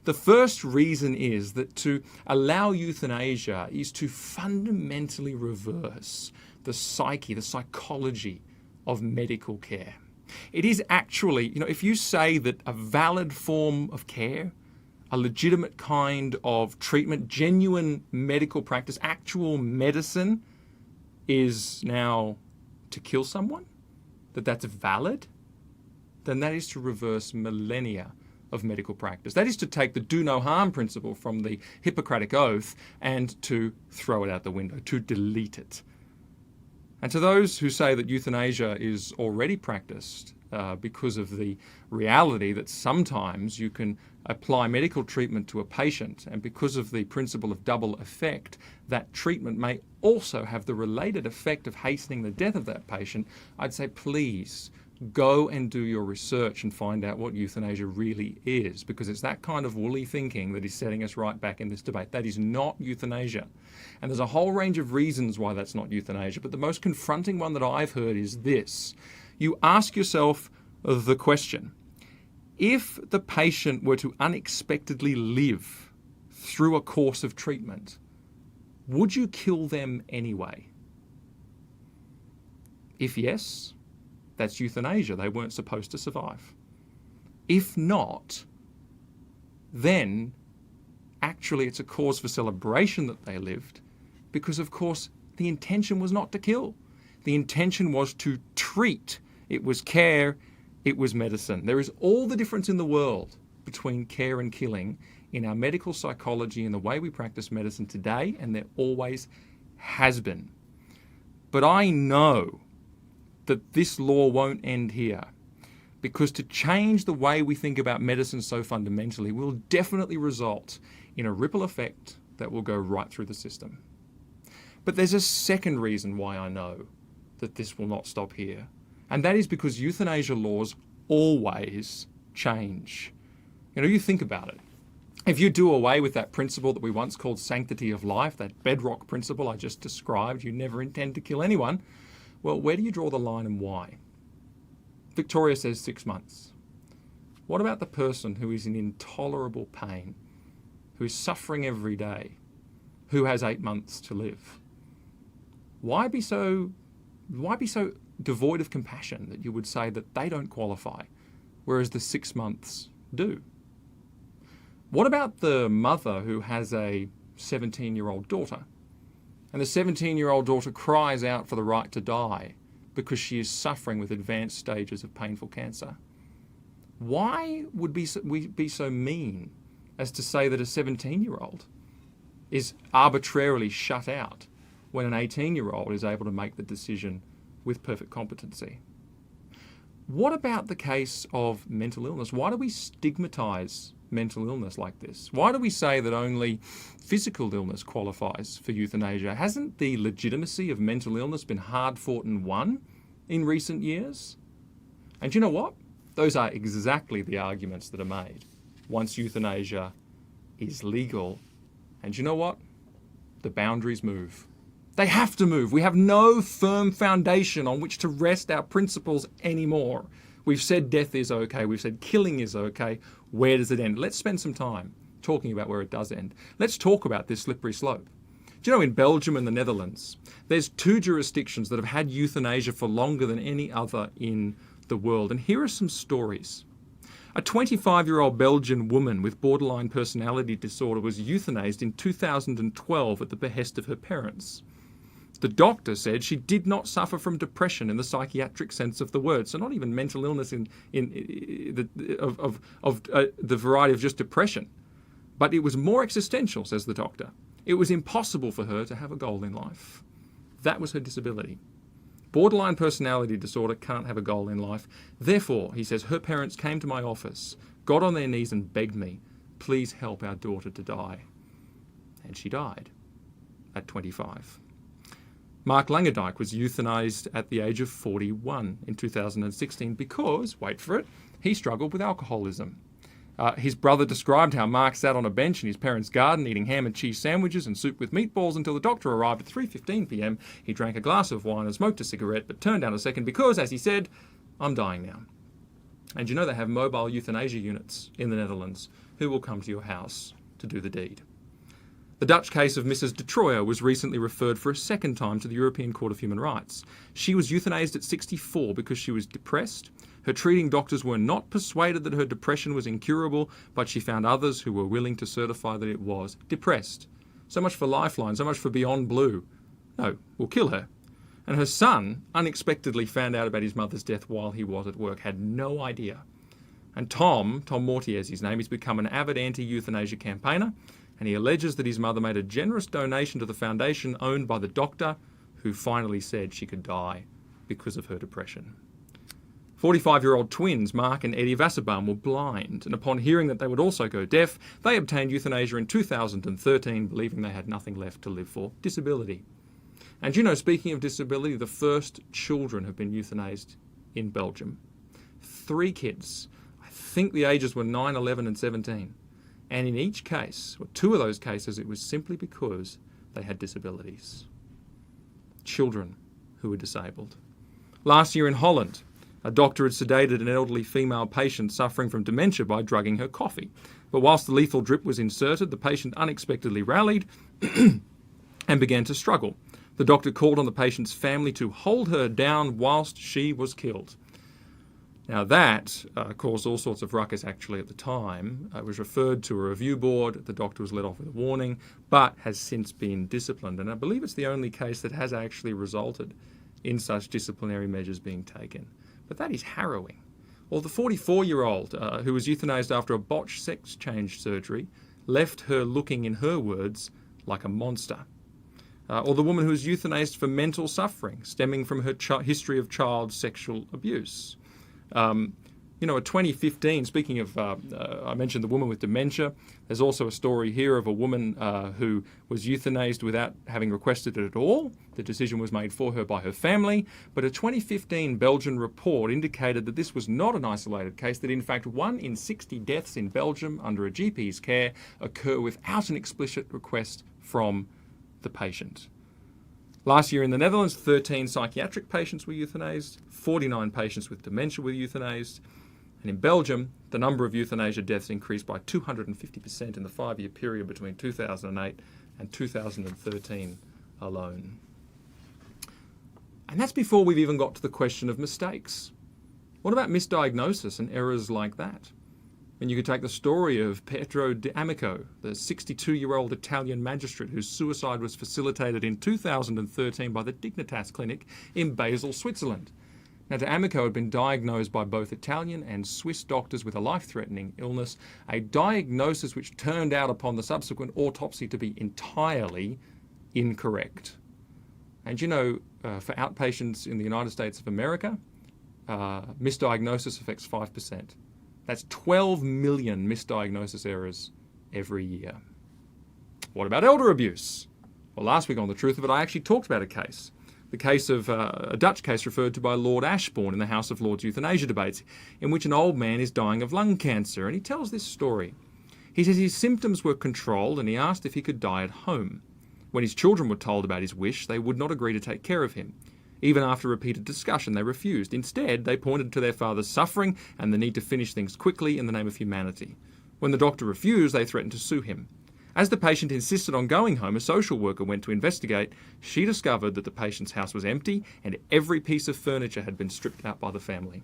The first reason is that to allow euthanasia is to fundamentally reverse the psyche, the psychology of medical care. It is actually, if you say that a valid form of care, a legitimate kind of treatment, genuine medical practice, actual medicine is now to kill someone, that's valid, then that is to reverse millennia of medical practice. That is to take the do no harm principle from the Hippocratic Oath and to throw it out the window, to delete it. And to those who say that euthanasia is already practiced because of the reality that sometimes you can apply medical treatment to a patient, and because of the principle of double effect, that treatment may also have the related effect of hastening the death of that patient, I'd say please go and do your research and find out what euthanasia really is, because it's that kind of woolly thinking that is setting us right back in this debate. That is not euthanasia. And there's a whole range of reasons why that's not euthanasia, but the most confronting one that I've heard is this. You ask yourself the question, if the patient were to unexpectedly live through a course of treatment, would you kill them anyway? If yes, that's euthanasia. They weren't supposed to survive. If not, then actually it's a cause for celebration that they lived, because of course the intention was not to kill. The intention was to treat. It was care, it was medicine. There is all the difference in the world between care and killing in our medical psychology and the way we practice medicine today, and there always has been. But I know that this law won't end here, because to change the way we think about medicine so fundamentally will definitely result in a ripple effect that will go right through the system. But there's a second reason why I know that this will not stop here, and that is because euthanasia laws always change. You think about it. If you do away with that principle that we once called sanctity of life, that bedrock principle I just described, you never intend to kill anyone, well, where do you draw the line and why? Victoria says 6 months. What about the person who is in intolerable pain, who is suffering every day, who has 8 months to live? Why be so devoid of compassion that you would say that they don't qualify, whereas the 6 months do? What about the mother who has a 17-year-old daughter, and the 17-year-old daughter cries out for the right to die because she is suffering with advanced stages of painful cancer? Why would we be so mean as to say that a 17-year-old is arbitrarily shut out when an 18-year-old is able to make the decision with perfect competency? What about the case of mental illness? Why do we stigmatise mental illness like this? Why do we say that only physical illness qualifies for euthanasia? Hasn't the legitimacy of mental illness been hard fought and won in recent years? And you know what? Those are exactly the arguments that are made once euthanasia is legal. And you know what? The boundaries move. They have to move. We have no firm foundation on which to rest our principles anymore. We've said death is okay. We've said killing is okay. Where does it end? Let's spend some time talking about where it does end. Let's talk about this slippery slope. Do you know, in Belgium and the Netherlands, there's 2 jurisdictions that have had euthanasia for longer than any other in the world. And here are some stories. A 25-year-old Belgian woman with borderline personality disorder was euthanized in 2012 at the behest of her parents. The doctor said she did not suffer from depression in the psychiatric sense of the word, so not even mental illness of the variety of just depression. But it was more existential, says the doctor. It was impossible for her to have a goal in life. That was her disability. Borderline personality disorder can't have a goal in life. Therefore, he says, her parents came to my office, got on their knees and begged me, please help our daughter to die. And she died at 25. Mark Langendijk was euthanized at the age of 41 in 2016 because, wait for it, he struggled with alcoholism. His brother described how Mark sat on a bench in his parents' garden eating ham and cheese sandwiches and soup with meatballs until the doctor arrived at 3:15 p.m. He drank a glass of wine and smoked a cigarette, but turned down a second because, as he said, I'm dying now. And you know they have mobile euthanasia units in the Netherlands who will come to your house to do the deed. The Dutch case of Mrs. de Troyer was recently referred for a second time to the European Court of Human Rights. She was euthanased at 64 because she was depressed. Her treating doctors were not persuaded that her depression was incurable, but she found others who were willing to certify that it was. Depressed. So much for Lifeline, so much for Beyond Blue. No, we'll kill her. And her son unexpectedly found out about his mother's death while he was at work, had no idea. And Tom Mortier is his name, he's become an avid anti-euthanasia campaigner, and he alleges that his mother made a generous donation to the foundation owned by the doctor who finally said she could die because of her depression. 45-year-old twins Mark and Eddie Wasserbaum were blind, and upon hearing that they would also go deaf, they obtained euthanasia in 2013, believing they had nothing left to live for: disability. And you know, speaking of disability, the first children have been euthanased in Belgium. 3 kids. I think the ages were 9, 11 and 17. And in each case, or 2 of those cases, it was simply because they had disabilities. Children who were disabled. Last year in Holland, a doctor had sedated an elderly female patient suffering from dementia by drugging her coffee. But whilst the lethal drip was inserted, the patient unexpectedly rallied and began to struggle. The doctor called on the patient's family to hold her down whilst she was killed. Now that caused all sorts of ruckus actually at the time. It was referred to a review board. The doctor was let off with a warning, but has since been disciplined. And I believe it's the only case that has actually resulted in such disciplinary measures being taken. But that is harrowing. Or the 44-year-old who was euthanased after a botched sex change surgery left her looking, in her words, like a monster. Or the woman who was euthanased for mental suffering stemming from her history of child sexual abuse. You know, a 2015, speaking of, I mentioned the woman with dementia, there's also a story here of a woman who was euthanased without having requested it at all. The decision was made for her by her family, but a 2015 Belgian report indicated that this was not an isolated case, that in fact 1 in 60 deaths in Belgium under a GP's care occur without an explicit request from the patient. Last year in the Netherlands, 13 psychiatric patients were euthanased, 49 patients with dementia were euthanased, and in Belgium, the number of euthanasia deaths increased by 250% in the 5-year period between 2008 and 2013 alone. And that's before we've even got to the question of mistakes. What about misdiagnosis and errors like that? And you could take the story of Pietro D'Amico, the 62-year-old Italian magistrate whose suicide was facilitated in 2013 by the Dignitas Clinic in Basel, Switzerland. Now, D'Amico had been diagnosed by both Italian and Swiss doctors with a life-threatening illness, a diagnosis which turned out upon the subsequent autopsy to be entirely incorrect. And you know, for outpatients in the United States of America, misdiagnosis affects 5%. That's 12 million misdiagnosis errors every year. What about elder abuse? Well, last week on The Truth of It, I actually talked about a case. The case of a Dutch case referred to by Lord Ashbourne in the House of Lords euthanasia debates, in which an old man is dying of lung cancer, and he tells this story. He says his symptoms were controlled and he asked if he could die at home. When his children were told about his wish, they would not agree to take care of him. Even after repeated discussion, they refused. Instead, they pointed to their father's suffering and the need to finish things quickly in the name of humanity. When the doctor refused, they threatened to sue him. As the patient insisted on going home, a social worker went to investigate. She discovered that the patient's house was empty and every piece of furniture had been stripped out by the family.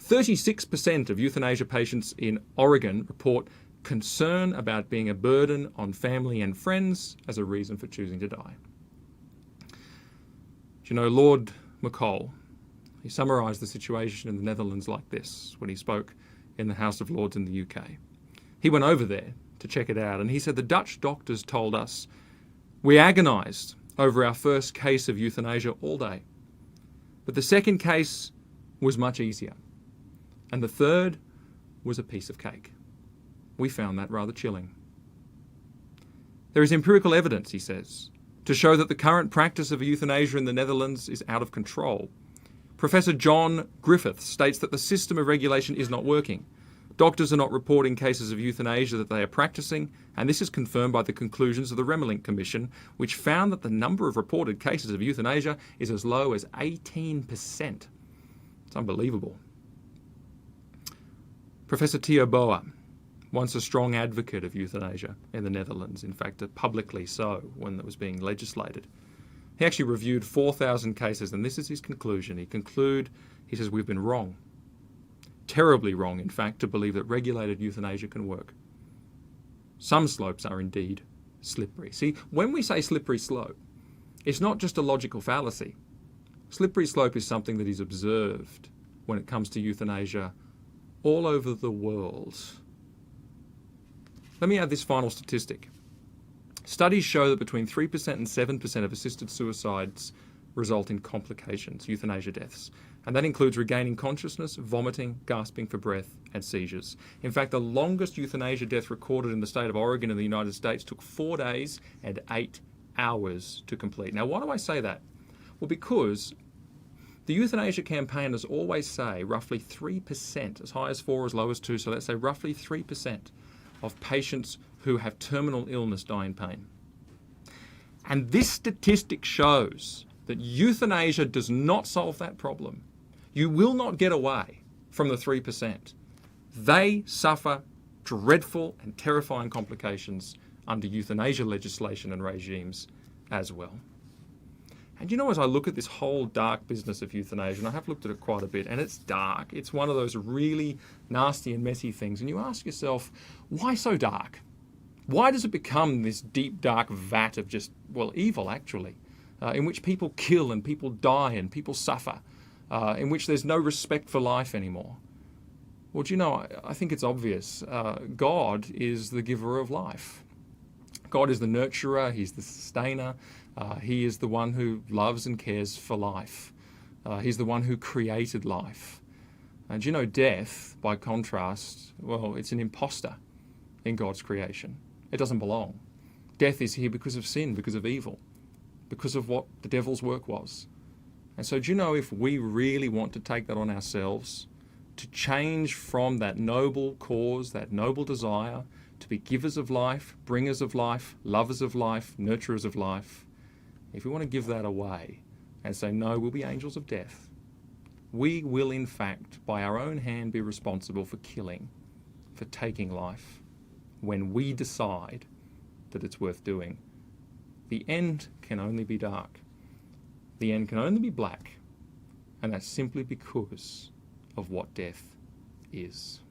36% of euthanasia patients in Oregon report concern about being a burden on family and friends as a reason for choosing to die. Do you know Lord McCall? He summarised the situation in the Netherlands like this when he spoke in the House of Lords in the UK. He went over there to check it out, and he said the Dutch doctors told us, we agonised over our first case of euthanasia all day. But the second case was much easier. And the third was a piece of cake. We found that rather chilling. There is empirical evidence, he says, to show that the current practice of euthanasia in the Netherlands is out of control. Professor John Griffith states that the system of regulation is not working. Doctors are not reporting cases of euthanasia that they are practicing, and this is confirmed by the conclusions of the Remelink Commission, which found that the number of reported cases of euthanasia is as low as 18%. It's unbelievable. Professor Theo Boer, once a strong advocate of euthanasia in the Netherlands, in fact, publicly so when it was being legislated. He actually reviewed 4,000 cases, and this is his conclusion. He says, we've been wrong, terribly wrong, in fact, to believe that regulated euthanasia can work. Some slopes are indeed slippery. See, when we say slippery slope, it's not just a logical fallacy. Slippery slope is something that is observed when it comes to euthanasia all over the world. Let me add this final statistic. Studies show that between 3% and 7% of assisted suicides result in complications, euthanasia deaths. And that includes regaining consciousness, vomiting, gasping for breath, and seizures. In fact, the longest euthanasia death recorded in the state of Oregon in the United States took 4 days and 8 hours to complete. Now, why do I say that? Well, because the euthanasia campaigners always say roughly 3%, as high as 4, as low as 2, so let's say roughly 3% of patients who have terminal illness die in pain. And this statistic shows that euthanasia does not solve that problem. You will not get away from the 3%. They suffer dreadful and terrifying complications under euthanasia legislation and regimes as well. And you know, as I look at this whole dark business of euthanasia, and I have looked at it quite a bit, and it's dark. It's one of those really nasty and messy things. And you ask yourself, why so dark? Why does it become this deep, dark vat of just, well, evil, actually, in which people kill and people die and people suffer, in which there's no respect for life anymore? Well, do you know, I think it's obvious. God is the giver of life. God is the nurturer. He's the sustainer. He is the one who loves and cares for life. He's the one who created life. And you know, death, by contrast, well, it's an imposter in God's creation. It doesn't belong. Death is here because of sin, because of evil, because of what the devil's work was. And so do you know, if we really want to take that on ourselves, to change from that noble cause, that noble desire, to be givers of life, bringers of life, lovers of life, nurturers of life, if we want to give that away and say, no, we'll be angels of death, we will in fact, by our own hand, be responsible for killing, for taking life, when we decide that it's worth doing. The end can only be dark. The end can only be black. And that's simply because of what death is.